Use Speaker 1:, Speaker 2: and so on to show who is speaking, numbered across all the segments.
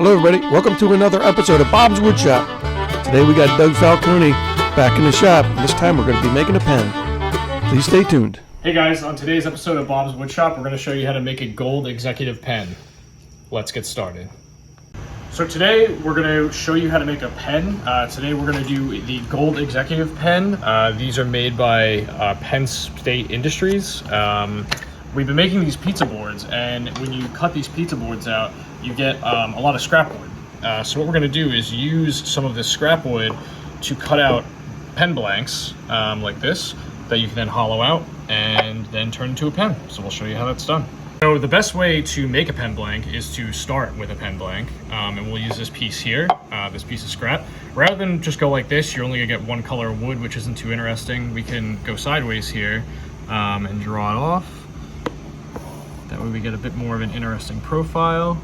Speaker 1: Hello everybody, welcome to another episode of Bob's Woodshop. Today we got Doug Falcone back in the shop, and this time we're going to be making a pen. Please stay tuned.
Speaker 2: Hey guys, on today's episode of Bob's Woodshop, we're going to show you how to make a gold executive pen. Let's get started. So today we're going to show you how to make a pen. Today we're going to do the gold executive pen. These are made by Penn State Industries. We've been making these pizza boards, and when you cut these pizza boards out, you get a lot of scrap wood. So what we're going to do is use some of this scrap wood to cut out pen blanks like this that you can then hollow out and then turn into a pen. So we'll show you how that's done. So the best way to make a pen blank is to start with a pen blank, and we'll use this piece here, this piece of scrap. Rather than just go like this, you're only gonna get one color of wood, which isn't too interesting. We can go sideways here and draw it off. That way we get a bit more of an interesting profile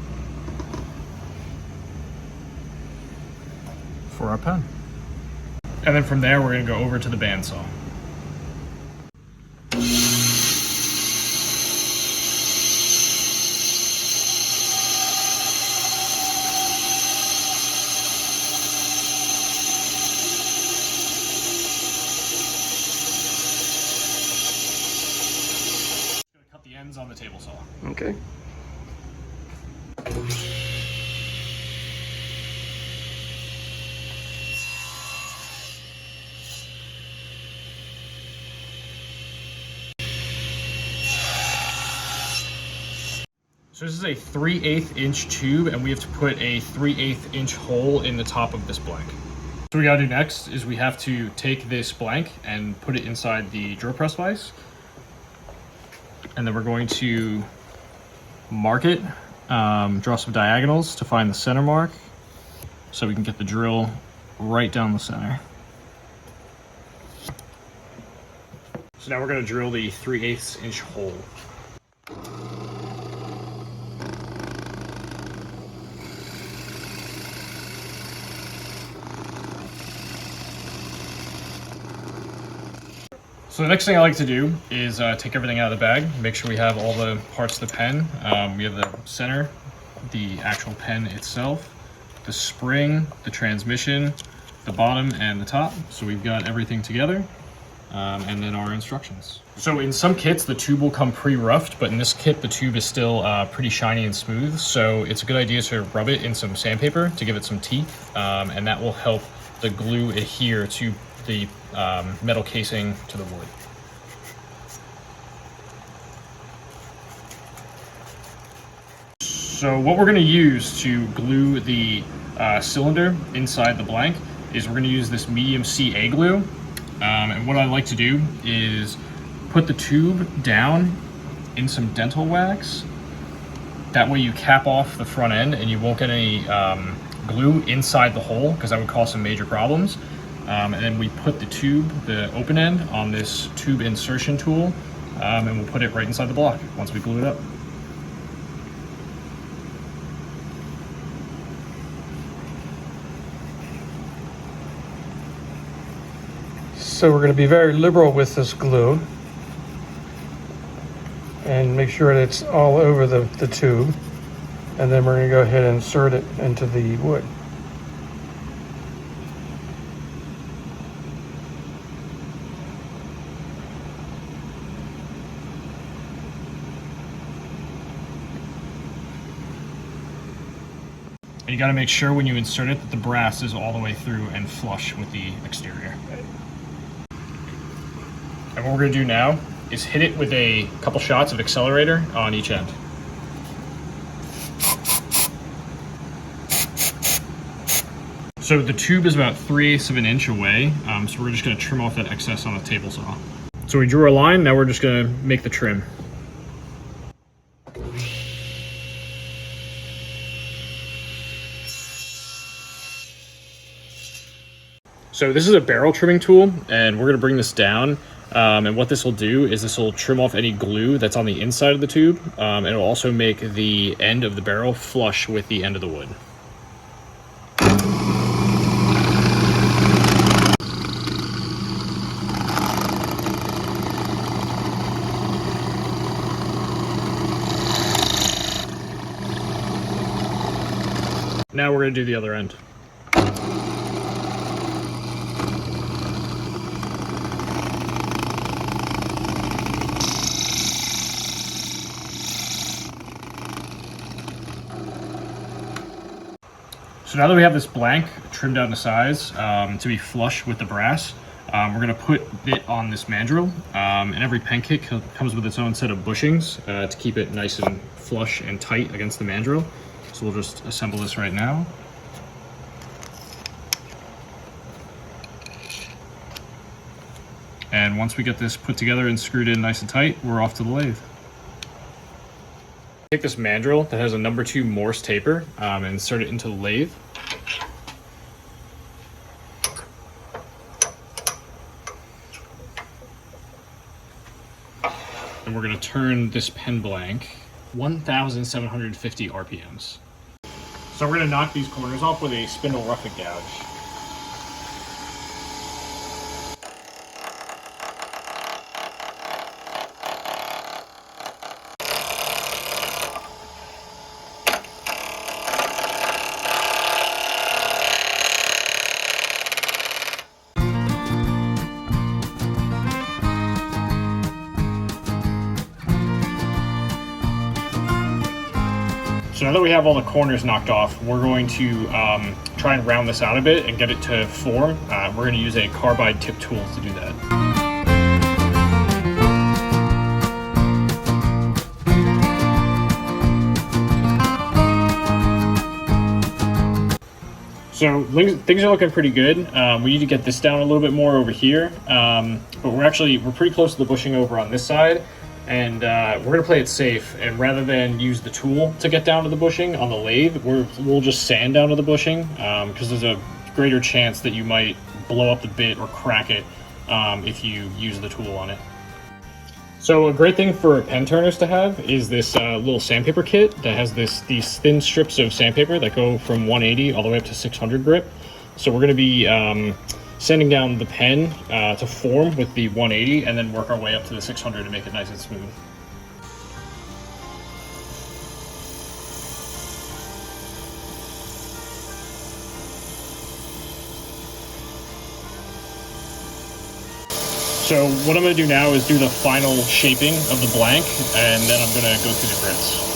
Speaker 2: for our pen. And then from there, we're gonna go over to the bandsaw. Cut the ends on the table saw.
Speaker 1: Okay.
Speaker 2: So this is a 3/8 inch tube, and we have to put a 3/8 inch hole in the top of this blank. So what we gotta do next is we have to take this blank and put it inside the drill press vise. And then we're going to mark it, draw some diagonals to find the center mark so we can get the drill right down the center. So now we're gonna drill the 3/8 inch hole. So the next thing I like to do is take everything out of the bag, make sure we have all the parts of the pen. We have the center, the actual pen itself, the spring, the transmission, the bottom, and the top. So we've got everything together, and then our instructions. So in some kits, the tube will come pre-roughed, but in this kit, the tube is still pretty shiny and smooth. So it's a good idea to rub it in some sandpaper to give it some teeth, and that will help the glue adhere to the metal casing to the wood. So what we're going to use to glue the cylinder inside the blank is we're going to use this medium CA glue. And what I like to do is put the tube down in some dental wax. That way you cap off the front end and you won't get any glue inside the hole, because that would cause some major problems. And then we put the tube, the open end, on this tube insertion tool, and we'll put it right inside the block once we glue it up.
Speaker 1: So we're going to be very liberal with this glue and make sure that it's all over the tube, and then we're going to go ahead and insert it into the wood.
Speaker 2: And you got to make sure when you insert it that the brass is all the way through and flush with the exterior. And what we're going to do now is hit it with a couple shots of accelerator on each end. So the tube is about 3/8 of an inch away, so we're just going to trim off that excess on the table saw. So we drew our line, now we're just going to make the trim. So this is a barrel trimming tool, and we're going to bring this down. And what this will do is this will trim off any glue that's on the inside of the tube, and it'll also make the end of the barrel flush with the end of the wood. Now we're going to do the other end. So now that we have this blank trimmed down to size to be flush with the brass, we're going to put it on this mandrel. And every pen kit comes with its own set of bushings to keep it nice and flush and tight against the mandrel. So we'll just assemble this right now. And once we get this put together and screwed in nice and tight, we're off to the lathe. Take this mandrel that has a number 2 Morse taper and insert it into the lathe. And we're going to turn this pen blank 1,750 RPMs. So we're going to knock these corners off with a spindle roughing gouge. So now that we have all the corners knocked off, we're going to try and round this out a bit and get it to form. We're going to use a carbide tip tool to do that. So things are looking pretty good. We need to get this down a little bit more over here, but we're pretty close to the bushing over on this side. And we're going to play it safe, and rather than use the tool to get down to the bushing on the lathe, we'll just sand down to the bushing because there's a greater chance that you might blow up the bit or crack it if you use the tool on it. So a great thing for pen turners to have is this little sandpaper kit that has these thin strips of sandpaper that go from 180 all the way up to 600 grit. So we're going to be sanding down the pen to form with the 180 and then work our way up to the 600 to make it nice and smooth. So what I'm going to do now is do the final shaping of the blank, and then I'm going to go through the grits.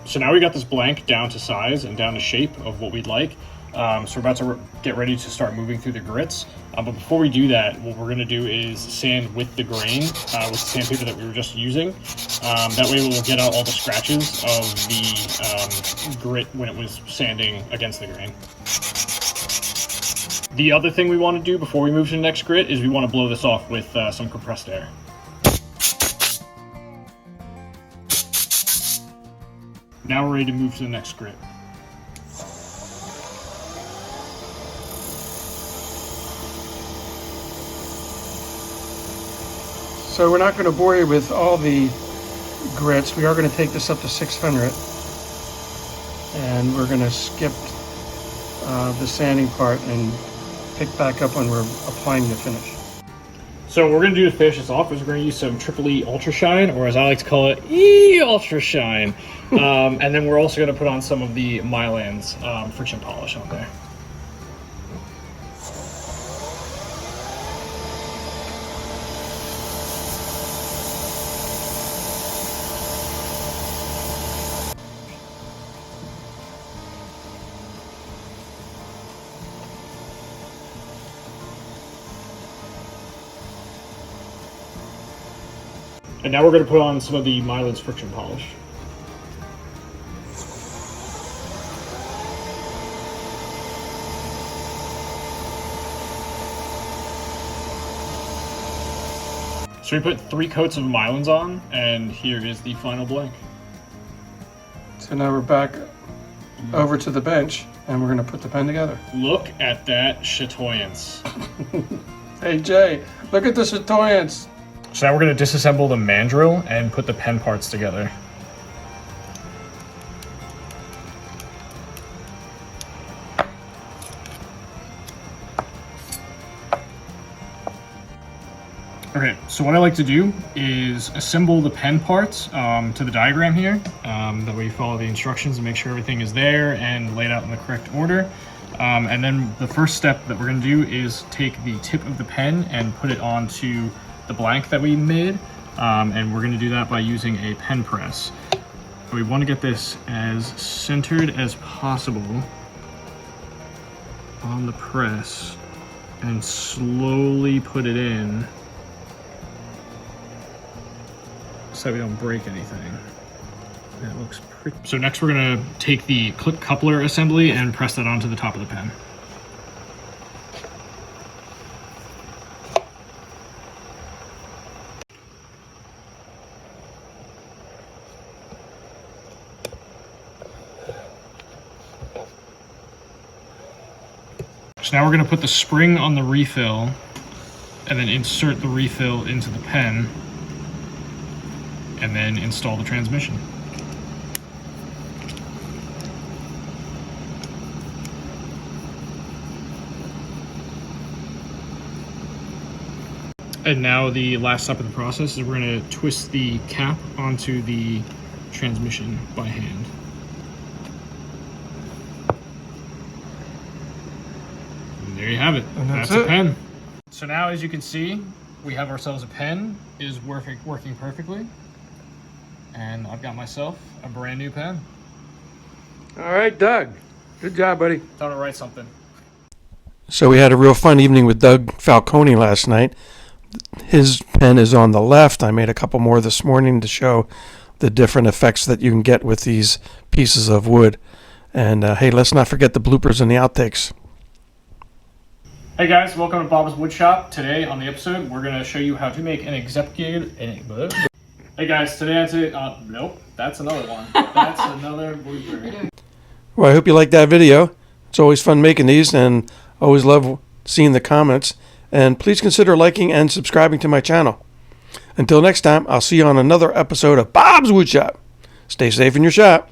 Speaker 2: So now we got this blank down to size and down to shape of what we'd like. So we're about to get ready to start moving through the grits. But before we do that, what we're going to do is sand with the grain, with the sandpaper that we were just using. That way we'll get out all the scratches of the grit when it was sanding against the grain. The other thing we want to do before we move to the next grit is we want to blow this off with some compressed air. Now we're ready to move to the next grit.
Speaker 1: So we're not going to bore you with all the grits. We are going to take this up to 600. And we're going to skip the sanding part and pick back up when we're applying the finish.
Speaker 2: So what we're going to do to finish this off is we're going to use some Triple E Ultra Shine, or as I like to call it, E Ultra Shine. And then we're also going to put on some of the Mylands friction polish on there. And now we're going to put on some of the Mylands friction polish. So we put 3 coats of Mylands on, and here is the final blank.
Speaker 1: So now we're back over to the bench, and we're going to put the pen together.
Speaker 2: Look at that chatoyance.
Speaker 1: Hey Jay, look at the chatoyance.
Speaker 2: So now we're going to disassemble the mandrel and put the pen parts together. Okay, so what I like to do is assemble the pen parts to the diagram here. That way you follow the instructions and make sure everything is there and laid out in the correct order. And then the first step that we're going to do is take the tip of the pen and put it onto the blank that we made. And we're going to do that by using a pen press. We want to get this as centered as possible on the press and slowly put it in so we don't break anything. That looks pretty. So next we're going to take the clip coupler assembly and press that onto the top of the pen. So now we're going to put the spring on the refill and then insert the refill into the pen and then install the transmission. And now the last step of the process is we're going to twist the cap onto the transmission by hand. There you have it. That's a pen. So now, as you can see, we have ourselves a pen. It is working perfectly. And I've got myself a brand new pen.
Speaker 1: All right, Doug. Good job, buddy.
Speaker 2: Thought I'd write something.
Speaker 1: So we had a real fun evening with Doug Falcone last night. His pen is on the left. I made a couple more this morning to show the different effects that you can get with these pieces of wood. And hey, let's not forget the bloopers and the outtakes.
Speaker 2: Hey guys, welcome to Bob's Woodshop. Today on the episode, we're going to show you how to make an executive... Hey guys, today nope, that's another one. That's another blooper.
Speaker 1: Well, I hope you liked that video. It's always fun making these, and always love seeing the comments. And please consider liking and subscribing to my channel. Until next time, I'll see you on another episode of Bob's Woodshop. Stay safe in your shop.